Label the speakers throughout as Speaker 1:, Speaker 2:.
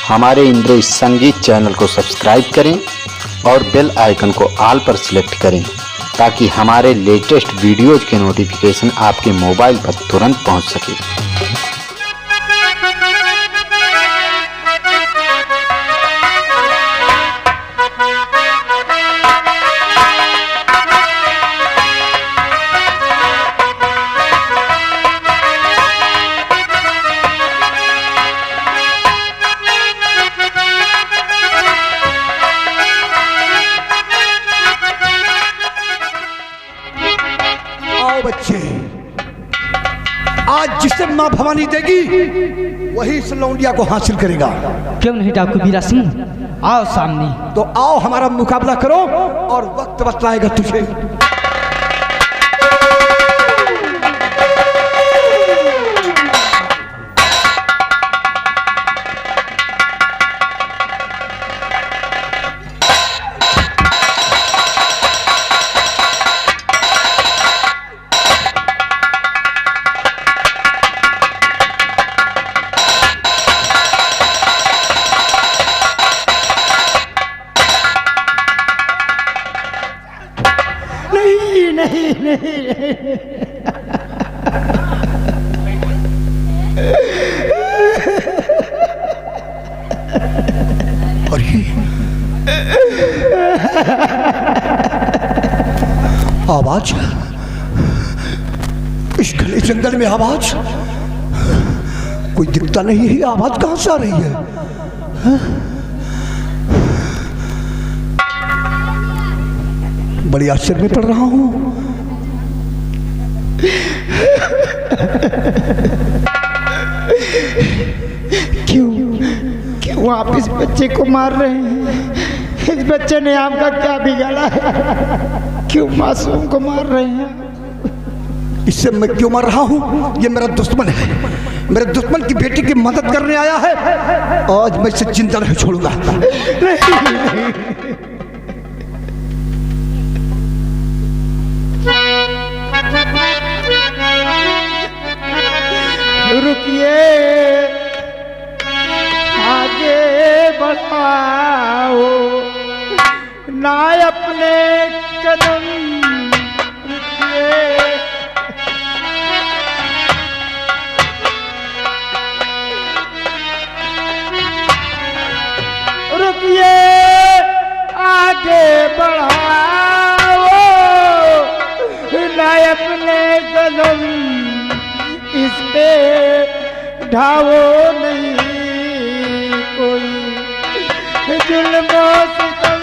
Speaker 1: हमारे इंद्र संगीत चैनल को सब्सक्राइब करें और बेल आइकन को ऑल पर सिलेक्ट करें ताकि हमारे लेटेस्ट वीडियोज़ के नोटिफिकेशन आपके मोबाइल पर तुरंत पहुंच सके।
Speaker 2: बच्चे, आज जिसे मां भवानी देगी वही इस लौंडिया को हासिल करेगा।
Speaker 3: क्यों नहीं डाकू वीरा सिंह, आओ सामने।
Speaker 2: तो आओ हमारा मुकाबला करो और वक्त बतलाएगा तुझे। और ये आवाज, इस घने जंगल में आवाज, कोई दिखता नहीं है। आवाज कहां से आ रही है? बड़ी आश्चर्य में पड़ रहा हूं।
Speaker 3: क्यों आप इस बच्चे को मार रहे हैं? इस बच्चे ने आपका क्या बिगाड़ा है? क्यों मासूम को मार रहे हैं?
Speaker 2: इससे मैं क्यों मार रहा हूं? ये मेरा दुश्मन है, मेरे दुश्मन की बेटी की मदद करने आया है। आज मैं इसे जिंदा नहीं छोड़ूंगा।
Speaker 3: रुकिए, आगे बढ़ाओ ना अपने कदम। रुकिए, आगे बढ़ाओ ना अपने कदम। इस पे ढाओ नहीं कोई जुल्म सितम।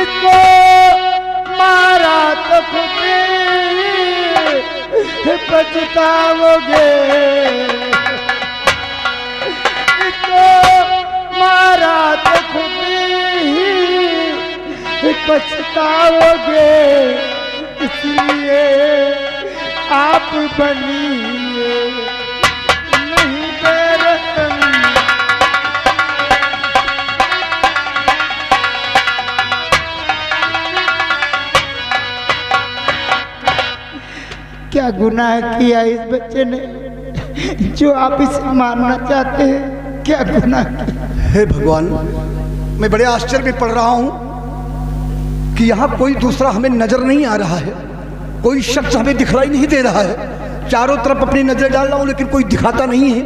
Speaker 3: इसको मारा तो खुद पछताओगे, इसको मारा तो खुद पछताओगे। इसलिए आप बनिए नहीं बेरहम। क्या गुनाह किया इस बच्चे ने जो आप इसे मारना चाहते हैं? क्या गुनाह किया?
Speaker 2: हे भगवान, मैं बड़े आश्चर्य में पड़ रहा हूं कि यहाँ कोई दूसरा हमें नजर नहीं आ रहा है, कोई शख्स हमें दिखलाई नहीं दे रहा है। चारों तरफ अपनी नजर डाल रहा हूँ लेकिन कोई दिखाता नहीं है,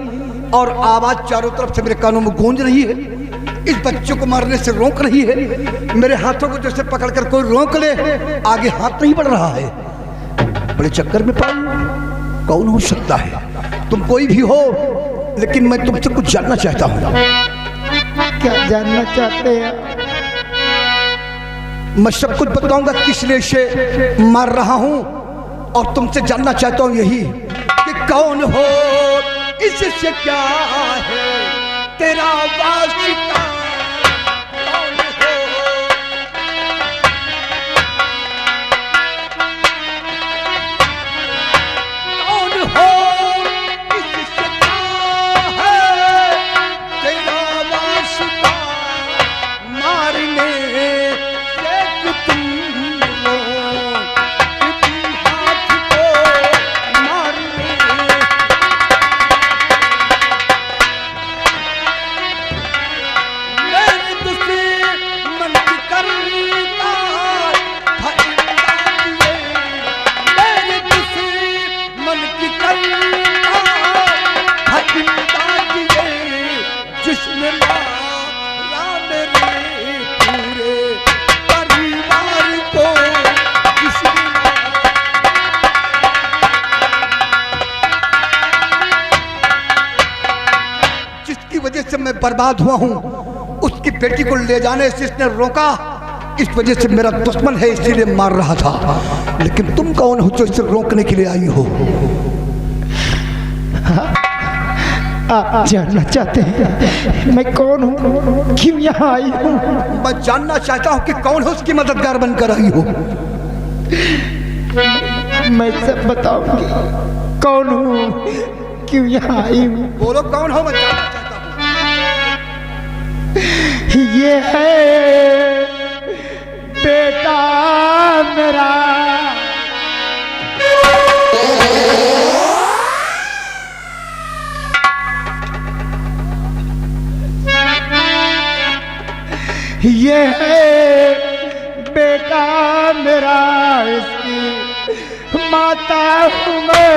Speaker 2: और आवाज चारों तरफ से मेरे कानों में गूंज रही है। इस बच्चों को मारने से रोक रही है। मेरे हाथों को जैसे पकड़कर कोई रोक ले, आगे हाथ नहीं बढ़ रहा है। बड़े चक्कर में पड़ा। कौन हो सकता है? तुम कोई भी हो, लेकिन मैं तुमसे कुछ जानना चाहता हूँ।
Speaker 3: क्या जानना चाहते हैं?
Speaker 2: मैं सब कुछ बताऊंगा किस लिए से मार रहा हूं, और तुमसे जानना चाहता हूं यही कि कौन हो, इससे क्या है तेरा वास्ता। कौन हो? कौन हो, इससे क्या है तेरा वास्ता। मारी बर्बाद हुआ हूँ। उसकी बेटी को ले जाने से इसने रोका, इस वजह से मेरा दुश्मन है, इसीलिए मार रहा था। लेकिन तुम कौन हो जो इसे रोकने के लिए आई हो?
Speaker 3: आप जानना चाहते हैं मैं कौन हूँ, क्यों यहाँ आई हूँ?
Speaker 2: मैं जानना चाहता हूँ कि कौन हो उसकी मददगार बनकर आई हो।
Speaker 3: मैं सब बताऊंगी कौन हूँ, क्यों यहाँ आई हूँ।
Speaker 2: बोलो कौन हो, मैं जानना चाहता हूँ।
Speaker 3: ये है बेटा मेरा, ये है बेटा मेरा, इसकी माता हूँ मैं।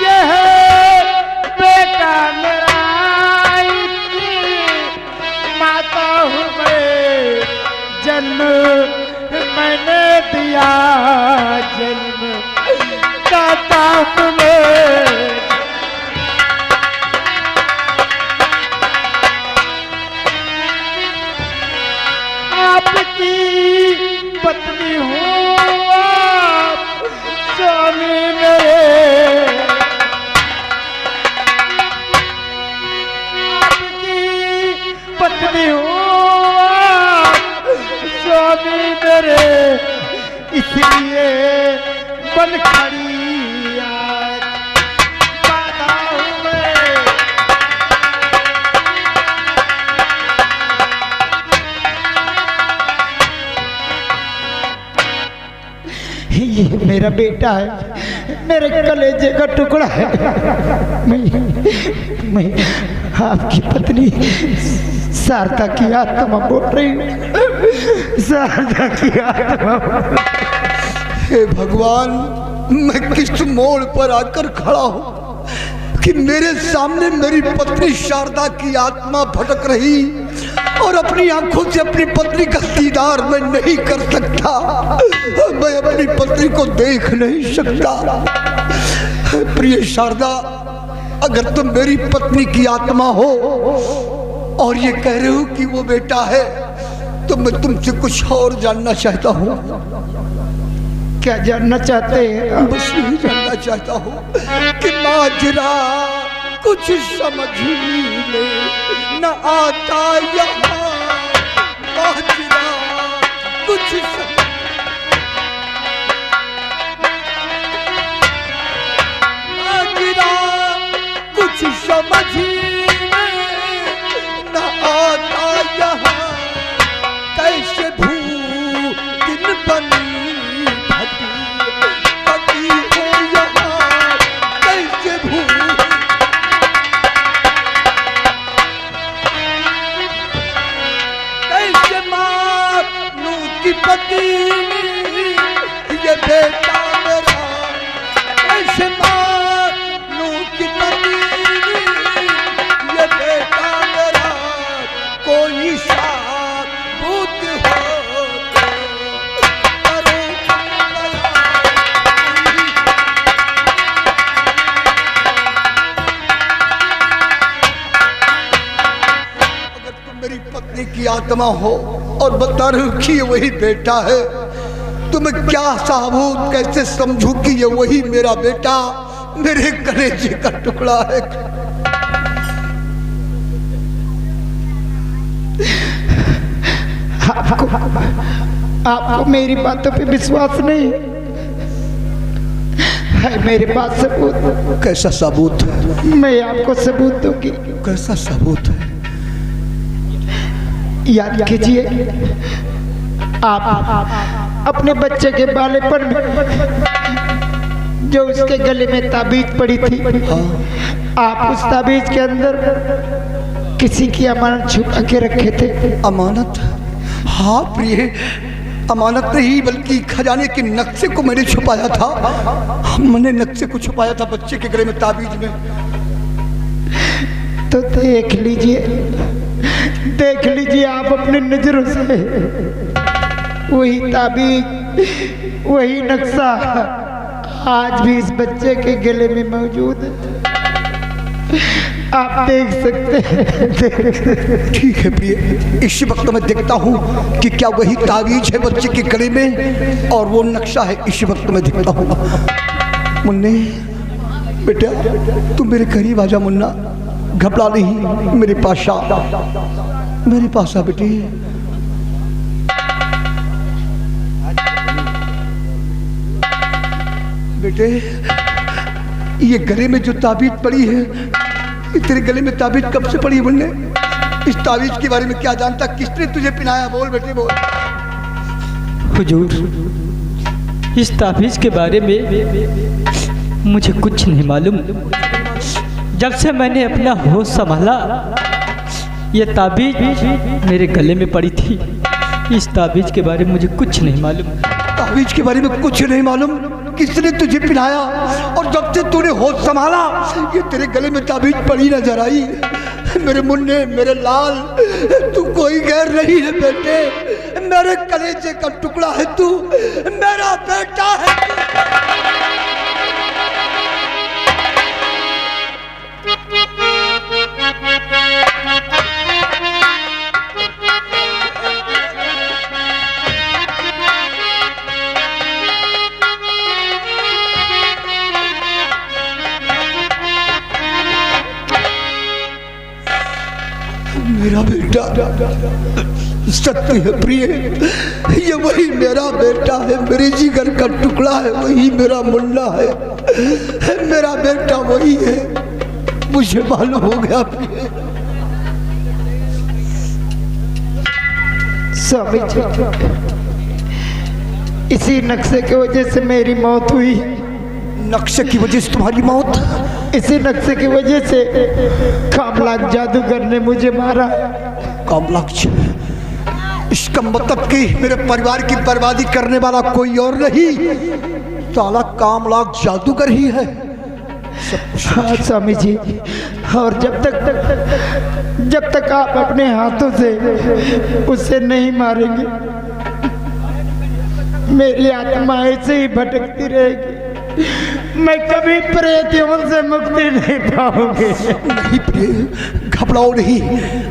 Speaker 3: ये है बेटा मेरा, इसकी माता हूँ मैं। जन्म मैंने दिया, जन्म दाता हूँ मैं। आपकी पत्नी हूँ आप स्वामी मेरे, आपकी पत्नी हूँ आप स्वामी मेरे, इसलिए बन खड़ी आज बाधा हूँ मैं। ये मेरा बेटा है, मेरे कलेजे का टुकड़ा है। मैं आपकी पत्नी शारदा की आत्मा बोल रही हूँ, शारदा की आत्मा।
Speaker 2: हे भगवान, मैं किस मोड़ पर आकर खड़ा हूँ कि मेरे सामने मेरी पत्नी शारदा की आत्मा भटक रही और अपनी आंखों से अपनी पत्नी का दीदार मैं नहीं कर सकता, मैं अपनी पत्नी को देख नहीं सकता। प्रिय शारदा, अगर तुम मेरी पत्नी की आत्मा हो और ये कह रहे हो कि वो बेटा है, तो मैं तुमसे कुछ और जानना चाहता हूँ।
Speaker 3: क्या जानना चाहते हैं?
Speaker 2: बस यही जानना चाहता हूँ कि माजरा कुछ समझ में न आता यहाँ, माजरा कुछ माजरा कुछ समझ में न आता यहाँ, कैसे दिन बनी ये बेटा मेरा, कैसे मानूं कि ये बेटा मेरा, कोई साबुत हो करो अगर तुम मेरी पत्नी की आत्मा हो और बता रहे हो कि ये वही बेटा है, तो मैं क्या साबूत कैसे समझूं कि ये वही मेरा बेटा मेरे कलेजे का टुकड़ा है।
Speaker 3: आपको मेरी बातों पे विश्वास नहीं है? मेरे पास सबूत।
Speaker 2: कैसा सबूत?
Speaker 3: मैं आपको सबूत दूंगी।
Speaker 2: कैसा सबूत है?
Speaker 3: याद कीजिए, आप अपने बच्चे के बालेपन में जो उसके गले में ताबीज पड़ी थी, आप उस ताबीज के अंदर किसी की अमानत छुपा के रखे थे।
Speaker 2: अमानत? हाँ प्रिय, अमानत नहीं बल्कि खजाने के नक्शे को मैंने छुपाया था। मैंने नक्शे को छुपाया था बच्चे के गले में ताबीज में।
Speaker 3: तो देख लीजिए, देख लीजिए आप अपनी नजरों से, वही ताबीज वही नक्शा आज भी इस बच्चे के गले में मौजूद है। आप देख सकते हैं।
Speaker 2: ठीक है प्रिय, इसी वक्त मैं देखता हूँ कि क्या वही तावीज है बच्चे के गले में और वो नक्शा है। इसी वक्त मैं देखता हूँ। मुन्ने बेटा, तू मेरे करीब आजा। मुन्ना घबरा नहीं, मेरे पास आ, मेरे पास आ बेटी। बेटे, ये गले में जो ताबीज पड़ी है, ये तेरे गले में ताबीज कब से पड़ी है मुन्ने? इस ताबीज के बारे में क्या जानता? किसने तुझे पिनाया? बोल बेटे बोल।
Speaker 4: हुजूर, इस ताबीज के बारे में मुझे कुछ नहीं मालूम। जब से मैंने अपना होश संभाला, ये ताबीज मेरे गले में पड़ी थी। इस ताबीज के बारे में मुझे कुछ नहीं मालूम।
Speaker 2: ताबीज के बारे में कुछ नहीं मालूम? किसने तुझे पिलाया? और जब से तूने होश संभाला, ये तेरे गले में ताबीज पड़ी नजर आई। मेरे मुन्ने, मेरे लाल, तू कोई गैर नहीं है बेटे। मेरे कलेजे का टुकड़ा है तू, मेरा बेटा है मेरा बेटा। सत्य है प्रिय, ये वही मेरा बेटा है, मेरे जिगर का टुकड़ा है, वही मेरा मुन्ना है। मेरा बेटा वही है, मुझे मालूम हो गया प्रिय।
Speaker 3: स्वामी जी, इसी नक्शे की वजह से मेरी मौत हुई।
Speaker 2: नक्शे की वजह से तुम्हारी मौत?
Speaker 3: इसी नक्शे की वजह से कामलाक जादूगर ने मुझे मारा।
Speaker 2: कामलाक? इसका मतलब कि मेरे परिवार की बर्बादी करने वाला कोई और नहीं, साला कामलाक जादूगर ही है।
Speaker 3: हाँ स्वामी जी, और जब तक आप अपने हाथों से उसे नहीं मारेंगे, मेरी आत्मा ऐसे ही भटकती रहेगी। मैं कभी प्रेतियों से मुक्ति नहीं पाऊंगी।
Speaker 2: नहीं प्रिय, घबराओ नहीं,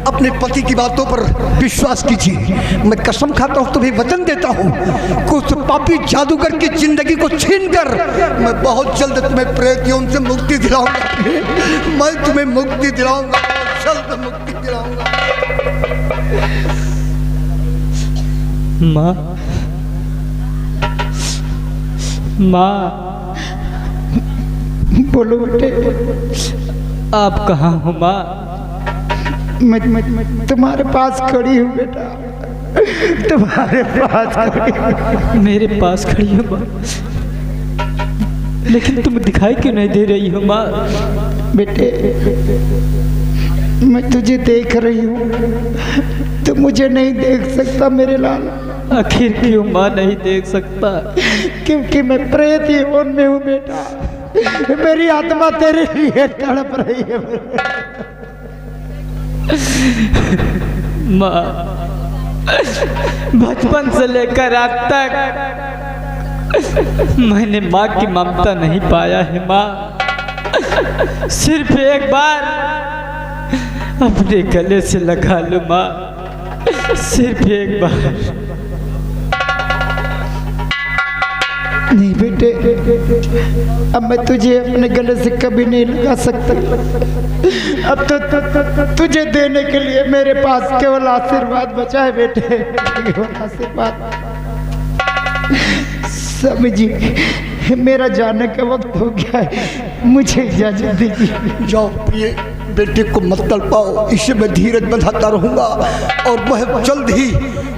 Speaker 2: अपने पति की बातों पर विश्वास कीजिए। मैं कसम खाता हूँ, तुम्हें वचन देता हूँ, कुछ पापी जादूगर की जिंदगी को छीनकर मैं बहुत जल्द तुम्हें प्रेतियों से मुक्ति दिलाऊंगा। मैं तुम्हें मुक्ति दिलाऊंगा, जल्द मुक्ति दिलाऊंगा।
Speaker 4: माँ, माँ,
Speaker 3: बोलो बेटे।
Speaker 4: आप कहाँ हो माँ?
Speaker 3: मैं तुम्हारे पास खड़ी हूँ बेटा, तुम्हारे पास खड़ी हूँ।
Speaker 4: मेरे पास खड़ी हो माँ, लेकिन तुम दिखाई क्यों नहीं दे रही हो माँ?
Speaker 3: बेटे, मैं तुझे देख रही हूँ, तू मुझे नहीं देख सकता मेरे लाल।
Speaker 4: आखिर क्यों माँ नहीं देख सकता?
Speaker 3: क्योंकि मैं प्रेत यौन में हूँ बेटा। मेरी आत्मा तेरे लिए तड़प रही है।
Speaker 4: माँ, बचपन से लेकर आज तक मैंने माँ की ममता नहीं पाया है माँ। सिर्फ एक बार अपने गले से लगा लो माँ, सिर्फ एक बार।
Speaker 3: नहीं बेटे, अब मैं तुझे अपने गले से कभी नहीं लगा सकता। अब तो तुझे देने के लिए मेरे पास केवल आशीर्वाद बचा है बेटे, केवल आशीर्वाद। समझिए, मेरा जाने का वक्त हो गया है, मुझे इजाजत दीजिए।
Speaker 2: जाओ प्रिय, बेटे को मत तड़पाओ, इसे मैं धीरज बंधाता रहूंगा और वह जल्द ही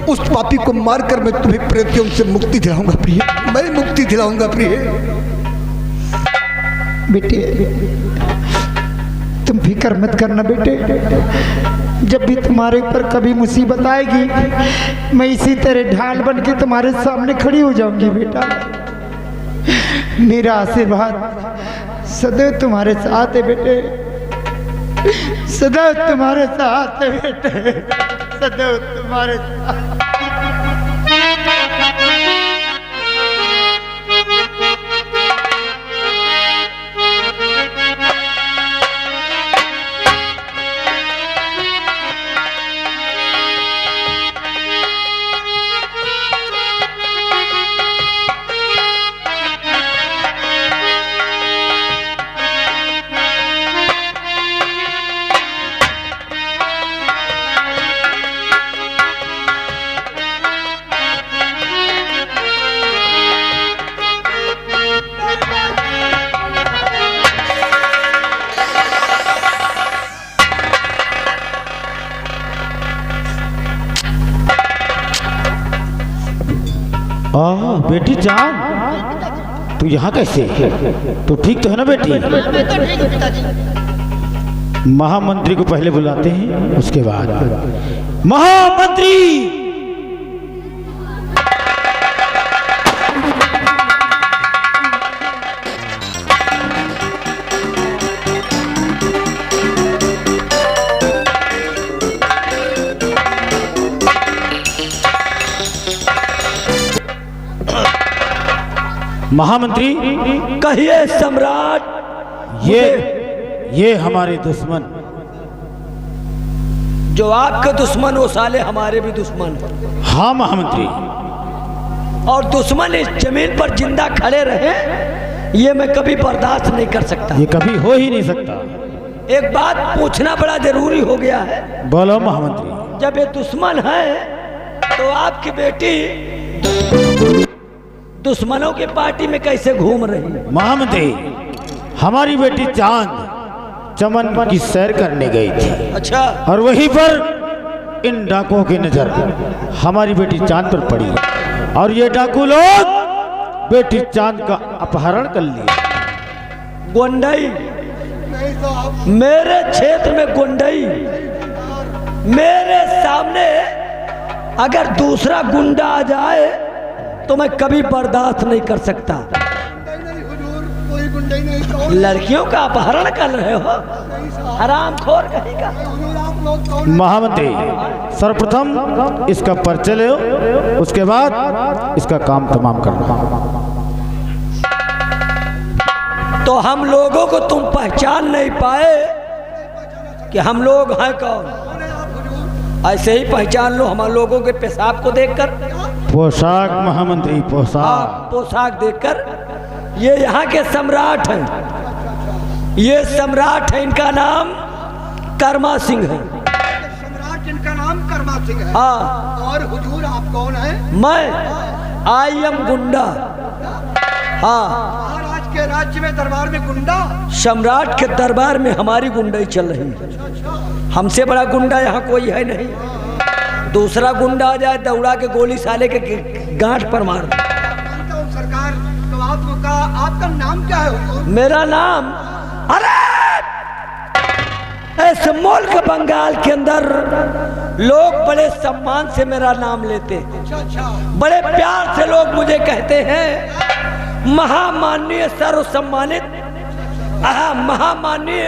Speaker 2: उस पापी को मारकर मैं तुम्हें प्रेतियों से मुक्ति दिलाऊंगा प्रिय, मैं मुक्ति दिलाऊंगा प्रिय।
Speaker 3: बेटे, तुम फिक्र मत करना बेटे, जब भी तुम्हारे ऊपर कभी मुसीबत आएगी, मैं इसी तरह ढाल बन के तुम्हारे सामने खड़ी हो जाऊंगी बेटा। मेरा आशीर्वाद सदैव तुम्हारे साथ है बेटे, सदैव तुम्हारे साथ है बेटे, सदैव तुम्हारे साथ।
Speaker 5: बेटी जान, तू यहाँ कैसे? तू ठीक तो है ना बेटी? महामंत्री को पहले बुलाते हैं, उसके बाद। महामंत्री! महामंत्री,
Speaker 6: कहिए सम्राट।
Speaker 5: ये हमारे दुश्मन,
Speaker 6: जो आपके दुश्मन वो साले हमारे भी दुश्मन।
Speaker 5: हाँ महामंत्री।
Speaker 6: और दुश्मन इस जमीन पर जिंदा खड़े रहे, ये मैं कभी बर्दाश्त नहीं कर सकता।
Speaker 5: ये कभी हो ही नहीं सकता।
Speaker 6: एक बात पूछना बड़ा जरूरी हो गया है।
Speaker 5: बोलो महामंत्री।
Speaker 6: जब ये दुश्मन है तो आपकी बेटी दुश्मनों की पार्टी में कैसे घूम रही है?
Speaker 5: महामंत्री, हमारी बेटी चांद चमन की सैर करने गई थी।
Speaker 6: अच्छा।
Speaker 5: और वहीं पर इन डाकुओं की नजर हमारी बेटी चांद पर पड़ी, और ये डाकू लोग बेटी चांद का अपहरण कर लिए।
Speaker 6: गुंडई, मेरे क्षेत्र में गुंडई, मेरे सामने अगर दूसरा गुंडा आ जाए तो मैं कभी बर्दाश्त नहीं कर सकता। लड़कियों का अपहरण कर रहे हो, हरामखोर कहेगा।
Speaker 5: महामंत्री, सर्वप्रथम इसका परिचय लो, उसके बाद इसका काम तमाम करना।
Speaker 6: तो हम लोगों को तुम पहचान नहीं पाए कि हम लोग हैं कौन? ऐसे ही पहचान लो हम लोगों के पेशाब को देखकर।
Speaker 5: पोशाक महामंत्री, पोशाक।
Speaker 6: पोशाक देखकर। ये यहाँ के सम्राट हैं, ये सम्राट है, इनका नाम कर्मा सिंह है।
Speaker 2: सम्राट इनका नाम कर्मा सिंह है।
Speaker 6: हाँ।
Speaker 2: और हुजूर आप कौन हैं?
Speaker 6: मैं आई एम गुंडा। हाँ।
Speaker 2: महाराज के राज्य में दरबार में गुंडा?
Speaker 6: सम्राट के दरबार में हमारी गुंडाई चल रही है। हमसे बड़ा गुंडा यहाँ कोई है नहीं। दूसरा गुंडा आ जाए दौड़ा के गोली साले के गांठ पर मार दो।
Speaker 2: सरकार, तो आपका नाम क्या है?
Speaker 6: मेरा नाम, अरे ऐसे मुल्क बंगाल के अंदर लोग बड़े सम्मान से मेरा नाम लेते हैं।
Speaker 2: अच्छा।
Speaker 6: बड़े प्यार से लोग मुझे कहते हैं महामाननीय सर्व सम्मानित, महामाननीय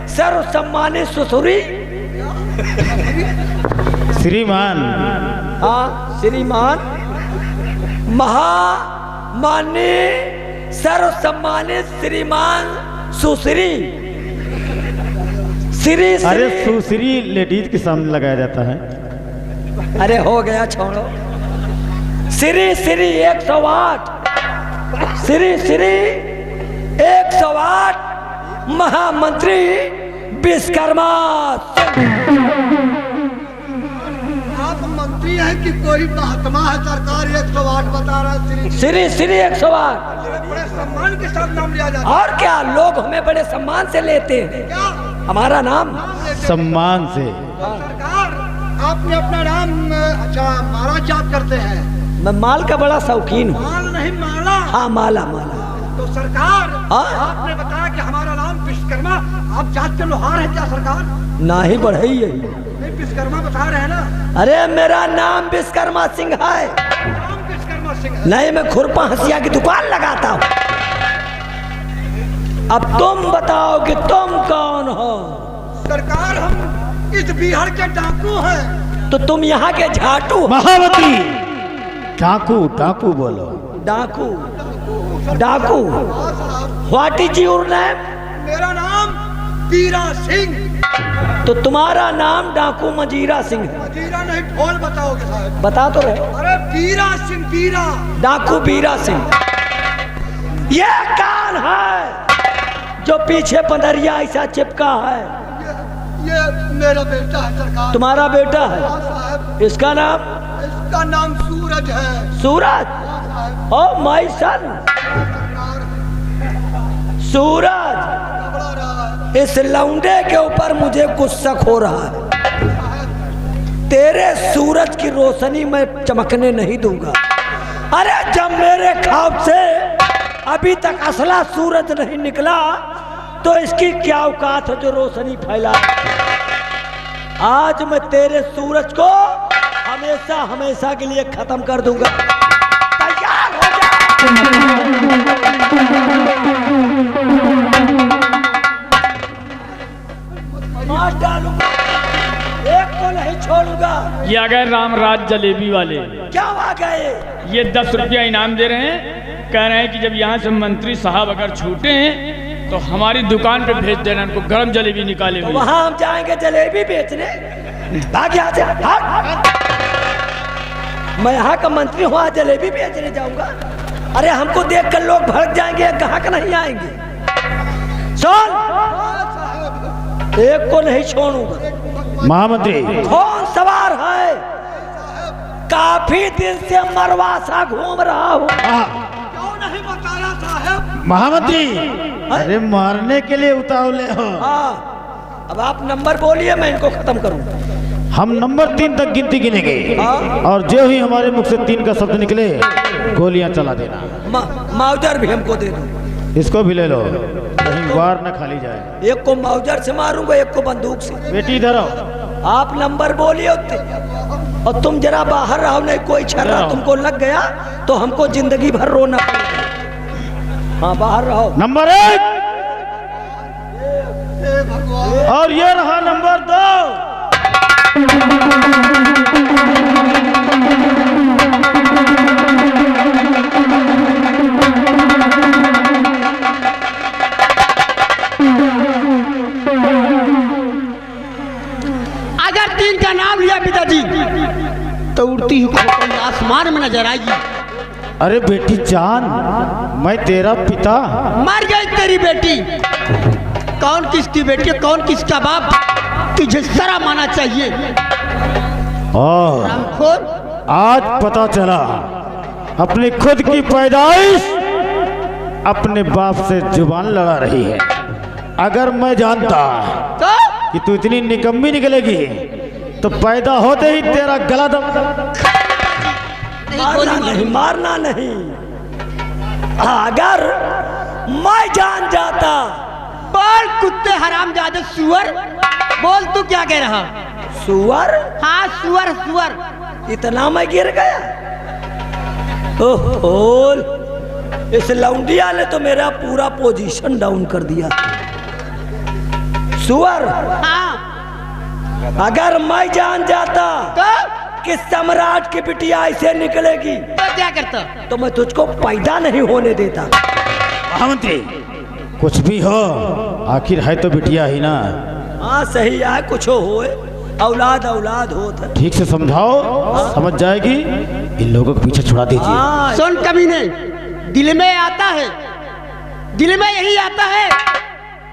Speaker 6: सर्व सम्मानित सुसुरी।
Speaker 5: श्रीमान।
Speaker 6: हाँ, श्रीमान। महामाननीय सर्व सम्मानित श्रीमान सुश्री। श्री।
Speaker 5: अरे सुश्री लेडीज के सामने लगाया जाता है।
Speaker 6: अरे हो गया, छोड़ो। श्री 108, श्री 108 महामंत्री विश्वकर्मा।
Speaker 2: आप मंत्री हैं कि कोई महात्मा है? सरकार 108 बता रहा है।
Speaker 6: श्री 108
Speaker 2: बड़े सम्मान के साथ नाम लिया जाता है।
Speaker 6: और क्या, लोग हमें बड़े सम्मान से लेते हैं।
Speaker 2: क्या
Speaker 6: हमारा नाम
Speaker 5: सम्मान से?
Speaker 2: सरकार, आपने अपना नाम अच्छा महाराज याद करते हैं?
Speaker 6: मैं माल का बड़ा शौकीन हूँ।
Speaker 2: माल नहीं, माला।
Speaker 6: हाँ, माला माला।
Speaker 2: तो सरकार,
Speaker 6: हाँ?
Speaker 2: आपने बताया कि हमारा नाम विश्वकर्मा। आप जात के लोहार हैं क्या सरकार?
Speaker 6: ना ही बढ़ई यही।
Speaker 2: नहीं, विश्वकर्मा बता रहे हैं ना।
Speaker 6: अरे मेरा नाम विश्वकर्मा सिंह है।
Speaker 2: नाम विश्वकर्मा सिंह है।
Speaker 6: नहीं, मैं खुरपा हंसिया की दुकान लगाता हूँ। अब तुम बताओ कि तुम कौन हो?
Speaker 2: सरकार, हम इस बिहार के डाकू हैं।
Speaker 6: तो तुम यहाँ के झाटू?
Speaker 5: महामंत्री, डाकू डाकू बोलो।
Speaker 6: डाकू डाकू। What is your name?
Speaker 2: मेरा नाम पीरा सिंह।
Speaker 6: तो तुम्हारा नाम डाकू मजीरा सिंह है।
Speaker 2: पीरा नहीं, ढोल बताओगे साहब?
Speaker 6: बता तो रहे।
Speaker 2: अरे पीरा सिंह, पीरा।
Speaker 6: डाकू बीरा सिंह। ये कौन है जो पीछे पंदरिया ऐसा चिपका है?
Speaker 2: ये मेरा बेटा है सरकार।
Speaker 6: तुम्हारा बेटा है?
Speaker 2: हाँ साहब।
Speaker 6: इसका नाम?
Speaker 2: इसका नाम सूरज है।
Speaker 6: सूरज? ओ माय सन, सूरज।
Speaker 2: घबरा रहा है।
Speaker 6: इस लौंडे के ऊपर मुझे कुछ शक हो रहा है। तेरे सूरज की रोशनी मैं चमकने नहीं दूंगा। अरे जब मेरे ख्वाब से अभी तक असला सूरज नहीं निकला तो इसकी क्या औकात है जो रोशनी फैला। आज मैं तेरे सूरज को हमेशा हमेशा के लिए खत्म कर दूंगा। तैयार हो जा। मार डालूंगा, एक को नहीं छोड़ूंगा।
Speaker 7: ये आ गए रामराज जलेबी वाले।
Speaker 6: क्या आ गए?
Speaker 7: ये 10 रुपया इनाम दे रहे हैं। कह रहे हैं कि जब यहाँ से मंत्री साहब अगर छूटे हैं तो हमारी दुकान पे भेज देना, इनको गरम जलेबी निकाले हुए।
Speaker 6: वहां हम जाएंगे जलेबी बेचने। भाग यहाँ से, भाग। मैं यहाँ का मंत्री हूँ, आज जलेबी बेचने जाऊंगा? अरे हमको देखकर लोग भड़क जाएंगे, ग्राहक नहीं आएंगे। सुन, एक को नहीं छोड़ूंगा।
Speaker 5: महामंत्री
Speaker 6: कौन सवार है? काफी दिन से मरवासा घूम रहा हूँ। क्यों नहीं बताया साहब?
Speaker 5: महामंत्री, अरे मारने के लिए उतावले हो।
Speaker 6: हाँ, अब आप नंबर बोलिए, मैं इनको खत्म करूँ।
Speaker 5: हम नंबर 3 तक गिनती गिनेंगे
Speaker 6: हाँ?
Speaker 5: और जो ही हमारे मुख से 3 का शब्द निकले गोलियां चला देना।
Speaker 6: माउजर भी हमको दे दो।
Speaker 5: इसको भी ले लो, कहीं वार न खाली जाए।
Speaker 6: एक को माउजर से मारूंगा, एक को बंदूक से।
Speaker 5: बेटी इधर आओ।
Speaker 6: आप नंबर बोलिए और तुम जरा बाहर रहो, नहीं कोई छर्रा तुमको लग गया तो हमको जिंदगी भर रोना पड़ेगा। हाँ, बाहर रहो।
Speaker 5: नंबर 1 और ये रहा नंबर 2।
Speaker 3: अगर 3 का नाम लिया पिताजी तो उड़ती हुई खोपड़ी आसमान में नजर आएगी।
Speaker 5: अरे बेटी जान, मैं तेरा पिता।
Speaker 3: मर गई तेरी बेटी। कौन किसकी बेटी, कौन किसका बाप? तुझे शर्म आना चाहिए।
Speaker 5: और
Speaker 3: रामखोर,
Speaker 5: आज पता चला अपनी खुद की पैदाइश अपने बाप से जुबान लड़ा रही है। अगर मैं जानता
Speaker 3: तो
Speaker 5: कि तू इतनी निकम्मी निकलेगी तो पैदा होते ही तेरा गला दब।
Speaker 6: मारना नहीं, मारना नहीं। अगर मैं जान जाता।
Speaker 3: बोल कुत्ते हरामजादे सुअर, बोल तू क्या कह रहा?
Speaker 6: सुअर?
Speaker 3: हाँ सुअर, सुअर।
Speaker 6: इतना मैं गिर गया? ओहो, इस लौंडिया ने तो मेरा पूरा पोजीशन डाउन कर दिया। सुअर?
Speaker 3: हाँ।
Speaker 6: अगर मैं जान जाता
Speaker 3: तो
Speaker 6: कि सम्राट की बिटिया ऐसे निकलेगी
Speaker 3: तो क्या करता?
Speaker 6: तो मैं तुझको पैदा नहीं होने देता।
Speaker 5: महामंत्री, कुछ भी हो, आखिर है तो बिटिया ही ना।
Speaker 6: हाँ सही है, कुछ हो, औलाद औलाद होता।
Speaker 5: ठीक से समझाओ, समझ जाएगी। इन लोगों को पीछे छुड़ा दीजिए।
Speaker 6: हाँ,
Speaker 3: सुन कमीने, दिल में आता है, दिल में यही आता है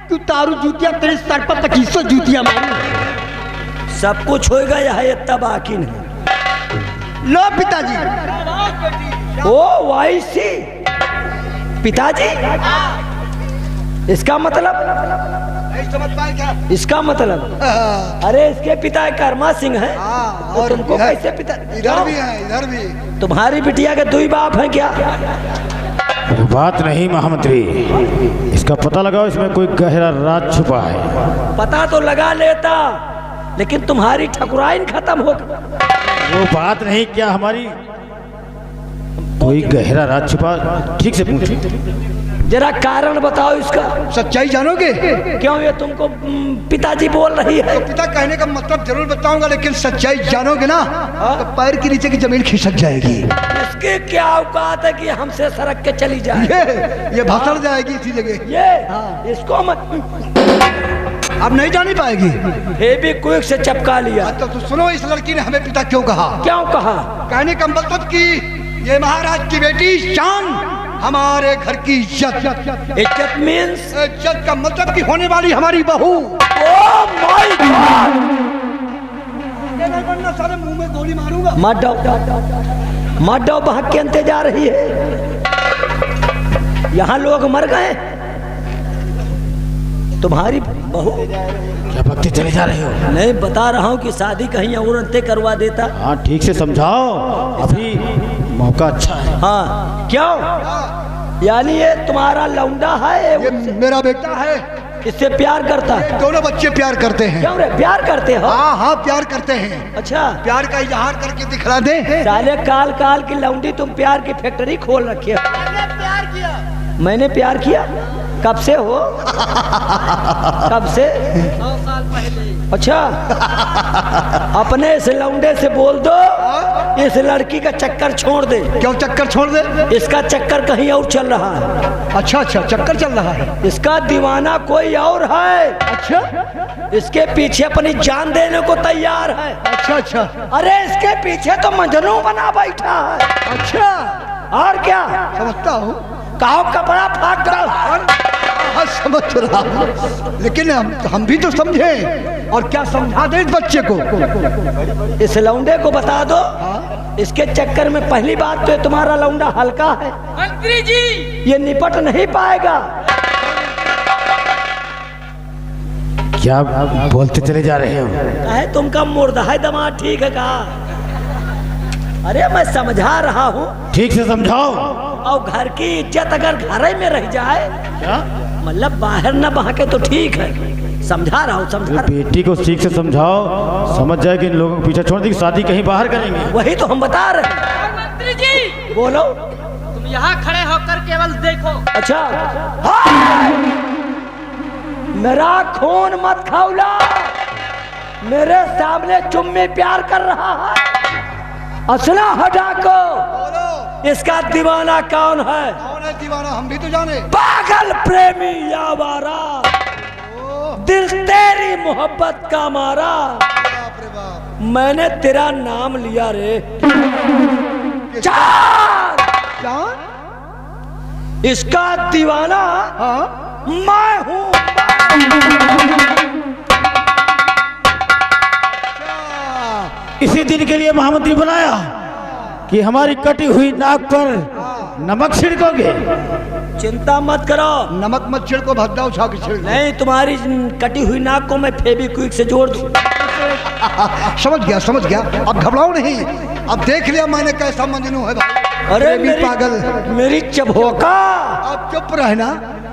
Speaker 3: कि तारू जूतियां तेरे सर पर 2500 जूतियां मारूं।
Speaker 6: सब कुछ हो गया है, इतना बाकी नहीं।
Speaker 3: लो पिताजी।
Speaker 6: ओ वाइसी पिताजी, इसका मतलब
Speaker 2: नहीं समझ पाए क्या?
Speaker 6: इसका मतलब अरे इसके पिता कर्मा सिंह हैं।
Speaker 2: हाँ,
Speaker 6: तो
Speaker 2: और
Speaker 6: तुमको
Speaker 2: इधर-
Speaker 6: कैसे पिता?
Speaker 2: इधर भी है, इधर भी।
Speaker 6: तुम्हारी बिटिया के 2 बाप हैं क्या?
Speaker 5: वो बात नहीं महामंत्री, इसका पता लगाओ, इसमें कोई गहरा राज छुपा है।
Speaker 6: पता तो लगा लेता, लेकिन तुम्हारी ठकुराइन खत्म हो गई।
Speaker 5: वो बात नहीं, क्या हमारी कोई गहरा राज छुपा? ठीक से पूछो।
Speaker 6: जरा कारण बताओ इसका।
Speaker 2: सच्चाई जानोगे?
Speaker 6: क्यों ये तुमको पिताजी बोल रही है?
Speaker 2: तो पिता कहने का मतलब जरूर बताऊंगा, लेकिन सच्चाई जानोगे ना तो पैर के नीचे की जमीन खिसक जाएगी।
Speaker 6: इसकी क्या औकात है कि हमसे सरक के चली जाए?
Speaker 2: ये भसड़ जाएगी इसी जगह।
Speaker 6: ये इसको मत,
Speaker 2: अब नहीं जानी पाएगी।
Speaker 6: फेविक्विक से चिपका लिया।
Speaker 2: तो सुनो, इस लड़की ने हमें पिता क्यों कहा?
Speaker 6: क्यों कहा?
Speaker 2: कहने का मतलब कि ये महाराज की बेटी शान हमारे घर की इज्जत।
Speaker 6: इज्जत मीन्स?
Speaker 2: इज्जत का मतलब कि होने वाली हमारी बहू।
Speaker 6: Oh my God!
Speaker 2: वरना सारे मुंह में गोली मारूंगा।
Speaker 6: मत डो भाग के अंते जा रही है। यहाँ लोग मर गए, तुम्हारी बहू।
Speaker 5: क्या भक्ति चले जा रहे हो?
Speaker 6: नहीं, बता रहा हूँ कि शादी कहीं और अंते करवा देता।
Speaker 5: हाँ ठीक से समझाओ, अभी मौका अच्छा है।
Speaker 6: हाँ क्यों? यानी ये तुम्हारा लौंडा है,
Speaker 2: ये मेरा बेटा है,
Speaker 6: इससे प्यार करता है?
Speaker 2: दोनों बच्चे प्यार करते हैं।
Speaker 6: क्यों रे, प्यार करते हो?
Speaker 2: हाँ हाँ प्यार करते हैं।
Speaker 6: अच्छा,
Speaker 2: प्यार का इजहार करके दिखला दे।
Speaker 6: साले काल काल की लौंडी, तुम प्यार की फैक्ट्री खोल रखी है। मैंने प्यार किया? कब से हो? कब से? 100 साल पहले। अच्छा, अपने इस लौंडे से बोल दो इस लड़की का चक्कर छोड़ दे।
Speaker 2: क्यों चक्कर छोड़ दे?
Speaker 6: इसका चक्कर कहीं और चल रहा है।
Speaker 2: अच्छा अच्छा, चक्कर चल रहा है।
Speaker 6: इसका दीवाना कोई और है।
Speaker 2: अच्छा
Speaker 6: इसके पीछे अपनी जान देने को तैयार है।
Speaker 2: अच्छा अच्छा
Speaker 6: अरे इसके पीछे तो मजनू बना बैठा है।
Speaker 2: अच्छा,
Speaker 6: और क्या?
Speaker 2: समझता हूँ।
Speaker 6: कहो कपड़ा फाड़ डाल।
Speaker 2: हाँ समझ रहा हूँ, लेकिन हम भी तो समझे। और क्या समझा दे इस बच्चे को?
Speaker 6: इस लौंडे को बता दो इसके चक्कर में पहली बात तो तुम्हारा लौंडा हल्का है।
Speaker 7: मंत्री जी,
Speaker 6: ये निपट नहीं पाएगा।
Speaker 5: क्या बोलते चले जा रहे हो?
Speaker 6: है तुमका मुर्दा है दमाद, ठीक है कहा? अरे मैं समझा रहा हूँ।
Speaker 5: ठीक से समझाओ।
Speaker 6: और घर की इज्जत अगर घर में रह जाए,
Speaker 5: क्या
Speaker 6: मतलब बाहर न बहाके तो ठीक है। समझा रहा हूँ, समझा रहा हूँ।
Speaker 5: बेटी को ठीक से समझाओ, समझ जाए कि इन लोगों को पीछे छोड़ दी, शादी कहीं बाहर करेंगे।
Speaker 6: वही तो हम बता रहे हैं।
Speaker 7: मंत्री जी,
Speaker 6: बोलो।
Speaker 7: तुम यहाँ खड़े होकर केवल देखो।
Speaker 6: अच्छा, हाँ! मेरा खून मत खौला। मेरे सामने चुम्मी प्यार कर रहा है। असला हटा को। इसका दीवाना कौन है?
Speaker 2: कौन है दीवाना? हम भी तो जाने।
Speaker 6: पागल प्रेमी यावारा, दिल तेरी मोहब्बत का मारा।
Speaker 2: बाप रे बाप।
Speaker 6: मैंने तेरा नाम लिया रे। चार।
Speaker 2: चार?
Speaker 6: इसका दीवाना
Speaker 2: हाँ
Speaker 6: मैं हूँ।
Speaker 5: इसी दिन के लिए महामंत्री बनाया कि हमारी कटी हुई नाक पर नमक छिड़कोगे।
Speaker 6: चिंता मत करो।
Speaker 2: नमक मत छिड़को, भद्दा उछा के छिड़को।
Speaker 6: नहीं, तुम्हारी कटी हुई नाक को मैं फेविक्विक से जोड़ दूं।
Speaker 2: समझ गया समझ गया, अब घबराओ नहीं। अब देख लिया मैंने कैसा मजनू है भाई।
Speaker 6: अरे
Speaker 2: भी पागल,
Speaker 6: मेरी चबोका।
Speaker 2: अब चुप रहना।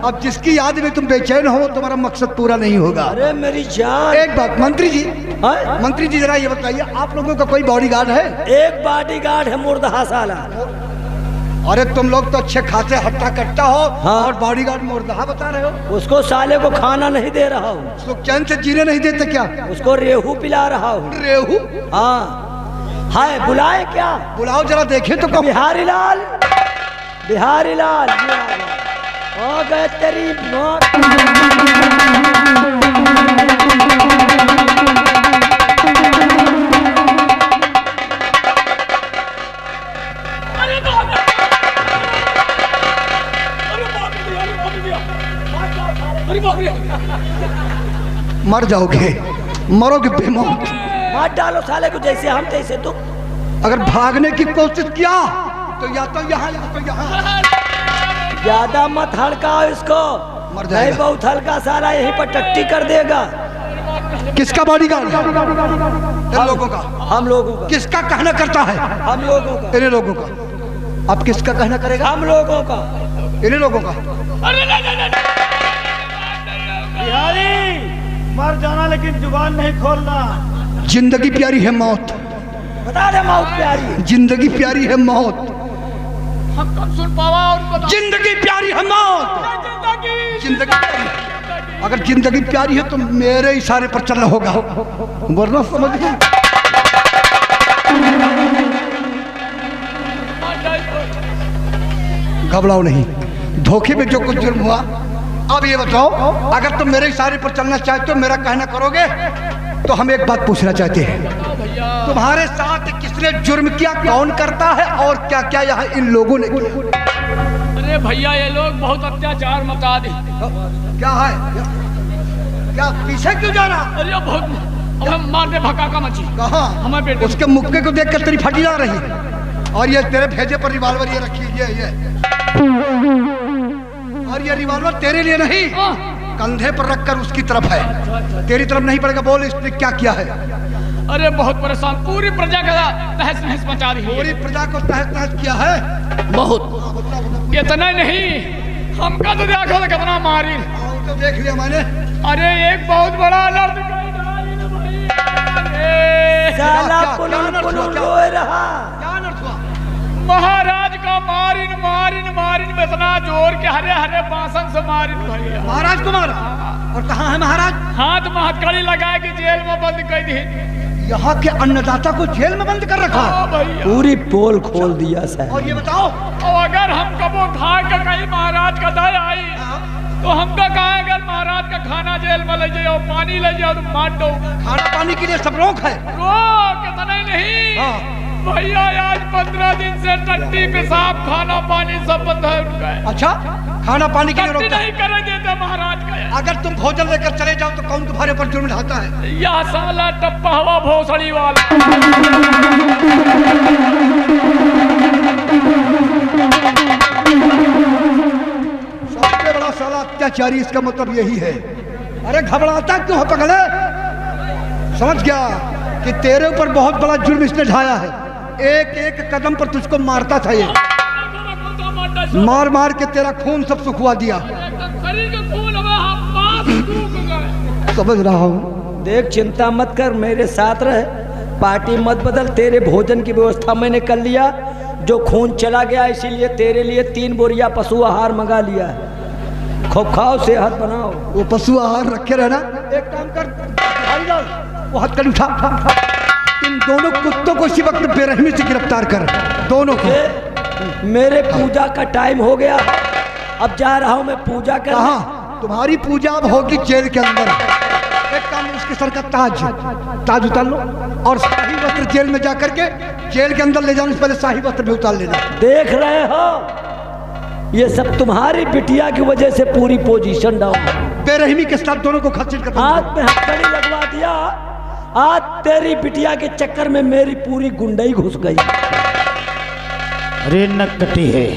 Speaker 2: अब जिसकी याद में तुम बेचैन हो तुम्हारा मकसद पूरा नहीं होगा।
Speaker 6: अरे मेरी जान।
Speaker 2: एक बात मंत्री जी,
Speaker 6: हाँ?
Speaker 2: मंत्री जी जरा ये बताइए, आप लोगों का कोई बॉडीगार्ड है?
Speaker 6: एक बॉडीगार्ड है मुर्दा साला।
Speaker 2: अरे तुम लोग तो अच्छे खासे हट्टा कट्टा हो।
Speaker 6: हाँ?
Speaker 2: और बॉडीगार्ड मुर्दा बता रहे हो।
Speaker 6: उसको साले को खाना नहीं दे रहा हूँ।
Speaker 2: उसको चैन से जीने नहीं देते क्या?
Speaker 6: उसको रेहू पिला रहा हूँ।
Speaker 2: रेहू?
Speaker 6: हाँ। हाय, बुलाए क्या?
Speaker 2: बुलाओ जरा देखे तो कब।
Speaker 6: बिहारी लाल, बिहारी लाल आ गए तेरी माँ।
Speaker 2: मर जाओगे, मरोगे बेमौत।
Speaker 6: मार डालो साले को, जैसे हम तैसे तुम।
Speaker 2: अगर भागने की कोशिश किया तो या तो यहाँ या तो यहाँ।
Speaker 6: ज्यादा मत हड़काओ इसको,
Speaker 2: मर
Speaker 6: नहीं
Speaker 2: जाएगा।
Speaker 6: बहुत हल्का साला यहीं पर टट्टी कर देगा।
Speaker 2: किसका बॉडीगार्ड? इन लोगों का।
Speaker 6: हम लोगों का।
Speaker 2: किसका कहना करता है?
Speaker 6: हम लोगों का।
Speaker 2: इन लोगों का। अब किसका कहना करेगा?
Speaker 6: हम लोगों का।
Speaker 2: इन लोगों का।
Speaker 5: बिहारी, मर जाना लेकिन जुबान नहीं खोलना।
Speaker 2: जिंदगी प्यारी है मौत।
Speaker 6: बता दे मौत प्यारी है।
Speaker 2: जिंदगी प्यारी है मौत।
Speaker 7: हम कब सुन पावा और बता।
Speaker 2: जिंदगी प्यारी है मौत। जिंदगी प्यारी है। अगर जिंदगी प्यारी है तो मेरे इशारे पर चलना होगा, वरना समझ गए। घबराओ नहीं, धोखे में जो कुछ जुर्म हुआ। अब ये बताओ, अगर तुम मेरे इशारे पर चलना चाहते हो, मेरा कहना करोगे, तो हम एक बात पूछना चाहते हैं। तुम्हारे साथ किसने जुर्म किया, कौन करता है और क्या क्या यहाँ इन लोगों ने किया?
Speaker 7: अरे भैया, ये लोग बहुत अत्याचार मचा दे।
Speaker 2: क्या है? क्या पीछे क्यों जा रहा?
Speaker 7: अरे बहुत, अब हम मार दे भकाका मची।
Speaker 2: कहाँ?
Speaker 7: हमें पेट।
Speaker 2: उसके मुक्के को देख कर तेरी फटी जा रही है। और ये तेरे भेजे पर रिवॉल्वर ये रखी है, ये और ये रिवॉल्वर तेरे लिए नहीं, कंधे पर रखकर उसकी तरफ है, तेरी तरफ नहीं पड़ेगा। बोल इसने क्या किया है?
Speaker 7: अरे बहुत परेशान, पूरी प्रजा का तहस नहस मचा दी।
Speaker 2: पूरी प्रजा को तहस नहस किया है।
Speaker 7: बहुत। इतना नहीं, हमका तो देखो तो कितना मारी।
Speaker 2: तो देख लिया मैंने।
Speaker 7: अरे एक बहुत बड़ा अलर्ट
Speaker 6: साला पुनः रोए रहा।
Speaker 2: क्या अनर्थ हुआ?
Speaker 7: महाराज का मारिन मारिन मारिन में इतना जोर के हरे हरे बासन से मारिन भैया।
Speaker 2: महाराज को मारा? और कहाँ है महाराज?
Speaker 7: हाथ में हथकड़ी लगा के जेल में बंद कर दी।
Speaker 2: यहाँ के अन्नदाता को जेल में बंद कर रखा?
Speaker 7: हाँ भैया,
Speaker 6: पूरी पोल खोल दिया सर।
Speaker 2: और ये बताओ,
Speaker 7: और अगर हम कबो खा के कहीं महाराज का दया आई तो हमका कहा, अगर महाराज का खाना जेल में ले जाओ, पानी ले जाओ तो मार दो।
Speaker 2: खाना पानी के लिए सब रोक है?
Speaker 7: रोक इतना नहीं भैया, आज 15 दिन से टट्टी पेशाब खाना पानी सब बंद है उनका है।
Speaker 2: अच्छा, खाना पानी के लिए
Speaker 7: टट्टी
Speaker 2: रोकता
Speaker 7: नहीं करे देता महाराज का।
Speaker 2: अगर तुम भोजन लेकर चले जाओ तो कौन तुम्हारे ऊपर जुर्म ढाता है?
Speaker 7: यह साला टप्पा हवा भोसड़ी वाला।
Speaker 2: सबसे बड़ा साला अत्याचारी, इसका मतलब यही है। अरे घबराता क्यों है पगले? समझ गया कि तेरे ऊपर बहुत बड़ा जुर्म इसने ढाया है। एक एक कदम पर तुझको मारता था ये, मार मार के तेरा खून सब सुखवा दिया। समझ रहा हूँ।
Speaker 6: देख, चिंता मत कर, मेरे साथ रह, पार्टी मत बदल। तेरे भोजन की व्यवस्था मैंने कर लिया। जो खून चला गया इसीलिए तेरे लिए 3 बोरिया पशु आहार मंगा लिया है। खूब खाओ, सेहत बनाओ।
Speaker 2: वो पशु आहार रखे रहना। एक काम कर, वो हथकड़ी उठा, इन दोनों कुत्तों को इसी वक्त बेरहमी से गिरफ्तार कर, दोनों को।
Speaker 6: मेरे पूजा का टाइम हो गया, अब जा रहा हूँ मैं पूजा कर।
Speaker 2: कहाँ? तुम्हारी पूजा अब होगी जेल के अंदर। एक काम, उसके सर का ताज उतार लो और शाही वस्त्र जेल में जाकर के जेल के अंदर ले जाने से पहले शाही वस्त्र भी उतार लेना।
Speaker 6: देख रहे हो, ये सब तुम्हारी बिटिया की वजह से पूरी पोजीशन डाउन।
Speaker 2: बेरहमी के साथ दोनों को खच्चर कर
Speaker 6: हाथ में हथकड़ी लगवा दिया। आज तेरी बिटिया के चक्कर में मेरी पूरी गुंडई घुस गई।
Speaker 5: अरे नकटी है।